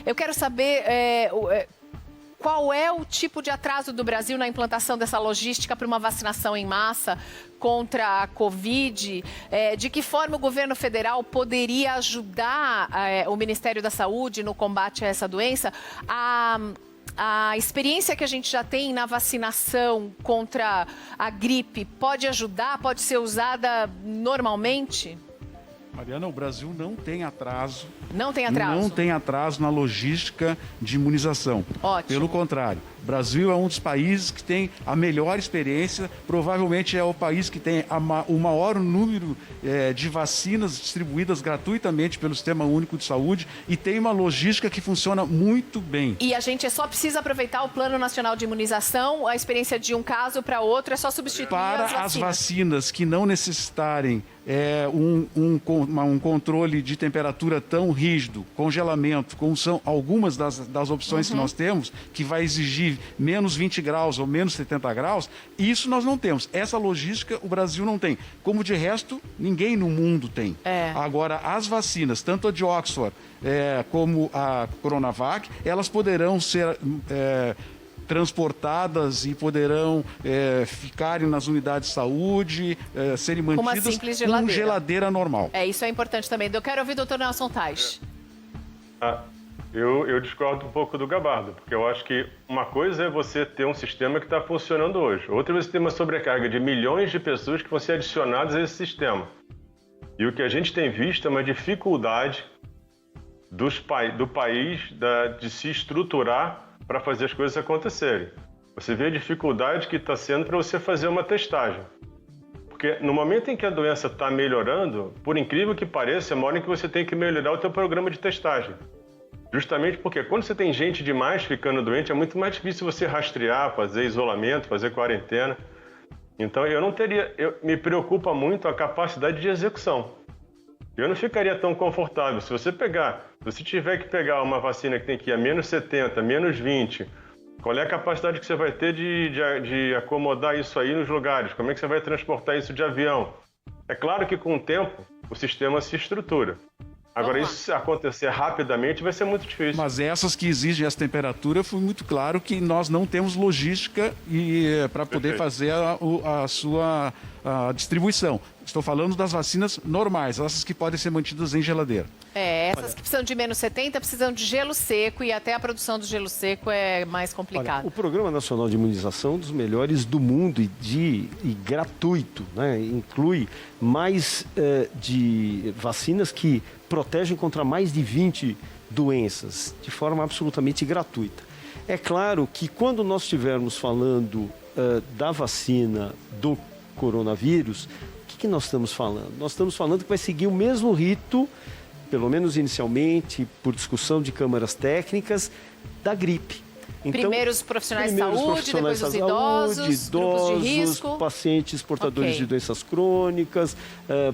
Eu quero saber qual é o tipo de atraso do Brasil na implantação dessa logística para uma vacinação em massa contra a Covid? De que forma o governo federal poderia ajudar o Ministério da Saúde no combate a essa doença? A experiência que a gente já tem na vacinação contra a gripe pode ajudar? Pode ser usada normalmente? Mariana, o Brasil não tem atraso. Não tem atraso? Não tem atraso na logística de imunização. Ótimo. Pelo contrário, o Brasil é um dos países que tem a melhor experiência, provavelmente é o país que tem o maior número de vacinas distribuídas gratuitamente pelo Sistema Único de Saúde e tem uma logística que funciona muito bem. E a gente só precisa aproveitar o Plano Nacional de Imunização, a experiência de um caso para outro, é só substituir para as vacinas que não necessitarem um controle de temperatura tão rígido, congelamento, como são algumas das opções que nós temos, que vai exigir menos 20 graus ou menos 70 graus, isso nós não temos. Essa logística o Brasil não tem. Como de resto, ninguém no mundo tem. Agora, as vacinas, tanto a de Oxford como a Coronavac, elas poderão ser transportadas e poderão ficarem nas unidades de saúde, serem mantidas com geladeira normal. Isso é importante também. Eu quero ouvir o doutor Nelson Teich. Eu discordo um pouco do Gabardo, porque eu acho que uma coisa é você ter um sistema que está funcionando hoje. Outra é você ter uma sobrecarga de milhões de pessoas que vão ser adicionadas a esse sistema. E o que a gente tem visto é uma dificuldade do país de se estruturar para fazer as coisas acontecerem. Você vê a dificuldade que está sendo para você fazer uma testagem. Porque no momento em que a doença está melhorando, por incrível que pareça, é uma hora em que você tem que melhorar o teu programa de testagem. Justamente porque quando você tem gente demais ficando doente, é muito mais difícil você rastrear, fazer isolamento, fazer quarentena. Então me preocupa muito a capacidade de execução. Eu não ficaria tão confortável. Se você tiver que pegar uma vacina que tem que ir a menos 70, menos 20, qual é a capacidade que você vai ter de acomodar isso aí nos lugares? Como é que você vai transportar isso de avião? É claro que com o tempo o sistema se estrutura. Agora, isso se acontecer rapidamente vai ser muito difícil. Mas essas que exigem essa temperatura, foi muito claro que nós não temos logística para poder fazer a sua distribuição. Estou falando das vacinas normais, essas que podem ser mantidas em geladeira. Essas que precisam de menos 70 precisam de gelo seco e até a produção do gelo seco é mais complicada. O Programa Nacional de Imunização é um dos melhores do mundo e gratuito, né? Inclui mais de vacinas que protegem contra mais de 20 doenças de forma absolutamente gratuita. É claro que quando nós estivermos falando da vacina do coronavírus, o que nós estamos falando? Nós estamos falando que vai seguir o mesmo rito, pelo menos inicialmente, por discussão de câmaras técnicas, da gripe. Então, primeiro os profissionais de saúde, depois os idosos, grupos de risco. Pacientes portadores de doenças crônicas,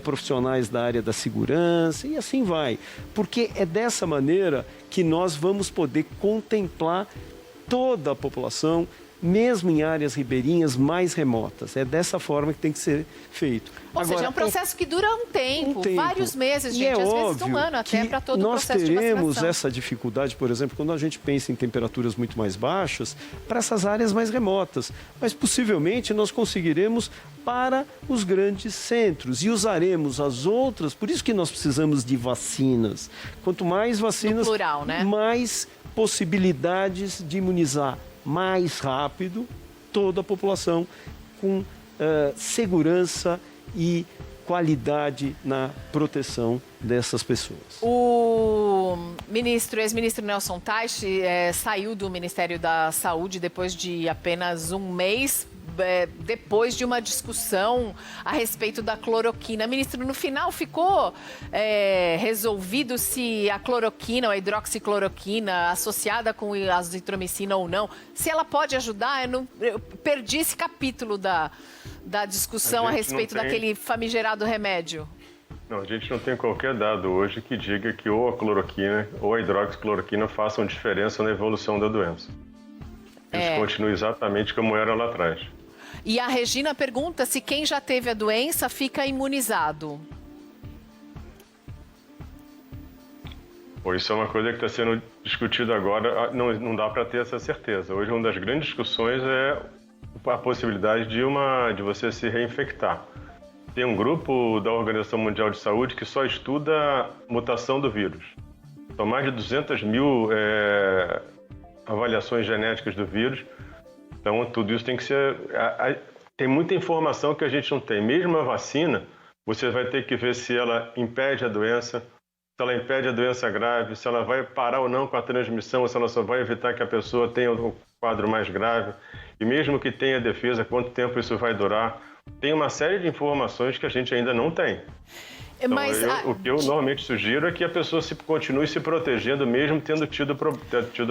profissionais da área da segurança e assim vai. Porque é dessa maneira que nós vamos poder contemplar toda a população, mesmo em áreas ribeirinhas mais remotas. É dessa forma que tem que ser feito. Ou seja, é um processo que dura um tempo, vários meses, gente, às vezes um ano até para todo o processo de vacinação. Nós teremos essa dificuldade, por exemplo, quando a gente pensa em temperaturas muito mais baixas, para essas áreas mais remotas. Mas possivelmente nós conseguiremos para os grandes centros e usaremos as outras, por isso que nós precisamos de vacinas. Quanto mais vacinas, no plural, né? Mais possibilidades de imunizar mais rápido toda a população com segurança e qualidade na proteção dessas pessoas. O ex-ministro Nelson Teich saiu do Ministério da Saúde depois de apenas um mês, depois de uma discussão a respeito da cloroquina. Ministro, no final ficou resolvido se a cloroquina ou a hidroxicloroquina associada com a azitromicina ou não, se ela pode ajudar. Eu perdi esse capítulo da discussão a respeito daquele famigerado remédio. Não, a gente não tem qualquer dado hoje que diga que ou a cloroquina ou a hidroxicloroquina façam diferença na evolução da doença. Isso continua exatamente como era lá atrás. E a Regina pergunta se quem já teve a doença fica imunizado. Pô, isso é uma coisa que está sendo discutida agora, não dá para ter essa certeza. Hoje, uma das grandes discussões é a possibilidade de você se reinfectar. Tem um grupo da Organização Mundial de Saúde que só estuda a mutação do vírus. São mais de 200 mil avaliações genéticas do vírus. Então, tudo isso tem que ser... Tem muita informação que a gente não tem. Mesmo a vacina, você vai ter que ver se ela impede a doença, se ela impede a doença grave, se ela vai parar ou não com a transmissão, ou se ela só vai evitar que a pessoa tenha o quadro mais grave. E mesmo que tenha defesa, quanto tempo isso vai durar? Tem uma série de informações que a gente ainda não tem. Então, o que eu normalmente sugiro é que a pessoa continue se protegendo mesmo tendo tido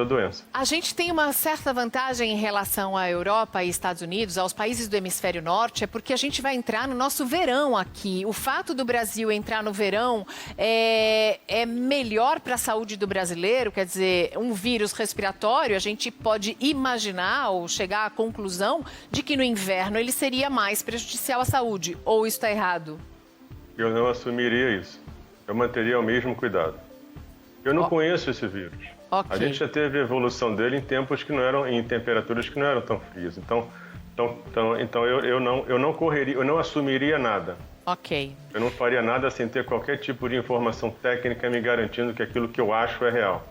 a doença. A gente tem uma certa vantagem em relação à Europa e Estados Unidos, aos países do hemisfério norte, é porque a gente vai entrar no nosso verão aqui. O fato do Brasil entrar no verão é melhor para a saúde do brasileiro, quer dizer, um vírus respiratório, a gente pode imaginar ou chegar à conclusão de que no inverno ele seria mais prejudicial à saúde. Ou isso está errado? Eu não assumiria isso. Eu manteria o mesmo cuidado. Eu não conheço esse vírus. Okay. A gente já teve a evolução dele em tempos que não eram, em temperaturas que não eram tão frias. Então eu não correria, eu não assumiria nada. Ok. Eu não faria nada sem ter qualquer tipo de informação técnica me garantindo que aquilo que eu acho é real.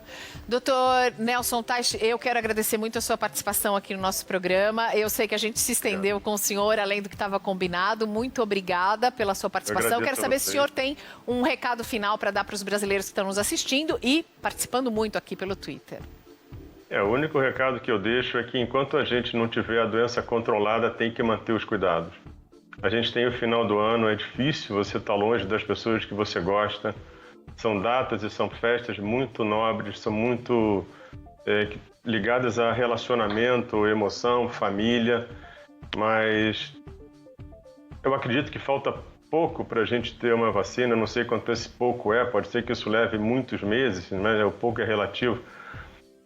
Doutor Nelson Teich, eu quero agradecer muito a sua participação aqui no nosso programa. Eu sei que a gente se estendeu com o senhor, além do que estava combinado. Muito obrigada pela sua participação. Eu quero saber se o senhor tem um recado final para dar para os brasileiros que estão nos assistindo e participando muito aqui pelo Twitter. O único recado que eu deixo é que enquanto a gente não tiver a doença controlada, tem que manter os cuidados. A gente tem o final do ano, é difícil você estar longe das pessoas que você gosta. São datas e são festas muito nobres, são muito ligadas a relacionamento, emoção, família. Mas eu acredito que falta pouco para a gente ter uma vacina. Eu não sei quanto esse pouco é, pode ser que isso leve muitos meses, mas o pouco é relativo.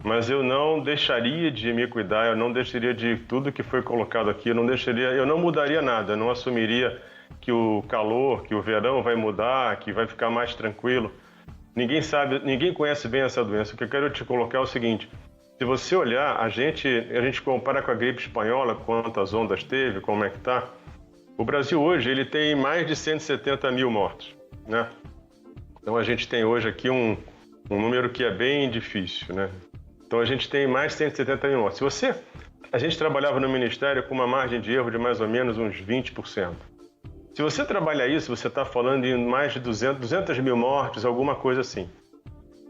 Mas eu não deixaria de me cuidar, eu não deixaria de tudo que foi colocado aqui, eu não mudaria nada, eu não assumiria que o calor, que o verão vai mudar, que vai ficar mais tranquilo. Ninguém sabe, ninguém conhece bem essa doença. O que eu quero te colocar é o seguinte: se você olhar, a gente compara com a gripe espanhola, quantas ondas teve, como é que tá. O Brasil hoje ele tem mais de 170 mil mortos, né? Então a gente tem hoje aqui um número que é bem difícil, né? Então a gente tem mais de 170 mil mortes. A gente trabalhava no Ministério com uma margem de erro de mais ou menos uns 20%. Se você trabalhar isso, você está falando em mais de 200 mil mortes, alguma coisa assim.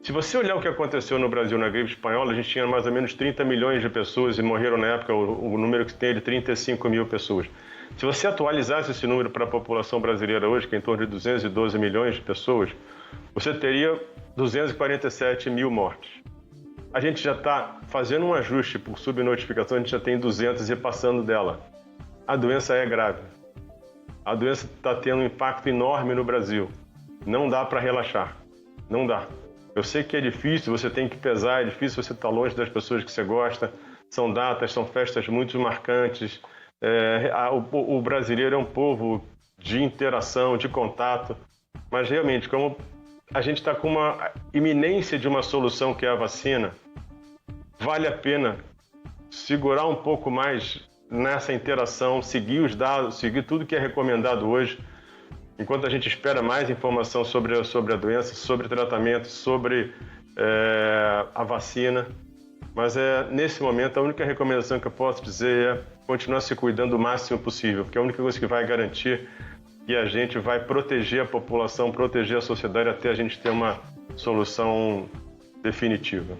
Se você olhar o que aconteceu no Brasil na gripe espanhola, a gente tinha mais ou menos 30 milhões de pessoas e morreram na época, o número que tem é de 35 mil pessoas. Se você atualizasse esse número para a população brasileira hoje, que é em torno de 212 milhões de pessoas, você teria 247 mil mortes. A gente já está fazendo um ajuste por subnotificação, a gente já tem 200 e passando dela. A doença é grave. A doença está tendo um impacto enorme no Brasil. Não dá para relaxar. Não dá. Eu sei que é difícil, você tem que pesar, é difícil você estar longe das pessoas que você gosta. São datas, são festas muito marcantes. O brasileiro é um povo de interação, de contato. Mas realmente, como a gente está com uma iminência de uma solução que é a vacina, vale a pena segurar um pouco mais nessa interação, seguir os dados, seguir tudo que é recomendado hoje, enquanto a gente espera mais informação sobre a doença, sobre o tratamento, sobre a vacina. Mas nesse momento a única recomendação que eu posso dizer é continuar se cuidando o máximo possível, porque é a única coisa que vai garantir que a gente vai proteger a população, proteger a sociedade até a gente ter uma solução definitiva.